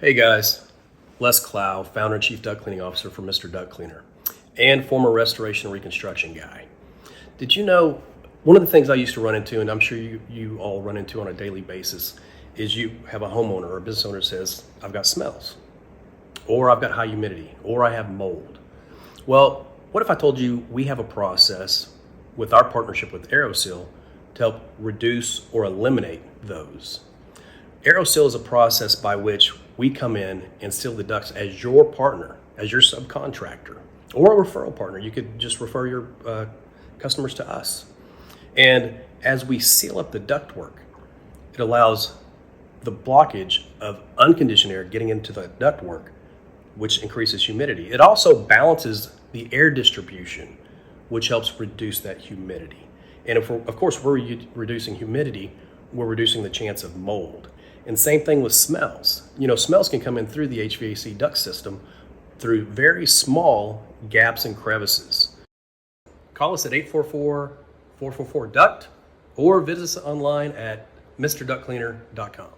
Hey guys, Les Clow, founder and chief duct cleaning officer for Mr. Duct Cleaner and former restoration and reconstruction guy. Did you know one of the things I used to run into, and I'm sure you all run into on a daily basis, is you have a homeowner or a business owner says, I've got smells, or I've got high humidity, or I have mold. Well, what if I told you we have a process with our partnership with AeroSeal to help reduce or eliminate those? AeroSeal is a process by which we come in and seal the ducts as your partner, as your subcontractor, or a referral partner. You could just refer your customers to us. And as we seal up the ductwork, it allows the blockage of unconditioned air getting into the ductwork, which increases humidity. It also balances the air distribution, which helps reduce that humidity. And of course, we're reducing humidity, we're reducing the chance of mold. And same thing with smells. You know, smells can come in through the HVAC duct system through very small gaps and crevices. Call us at 844-444-DUCT or visit us online at mrductcleaner.com.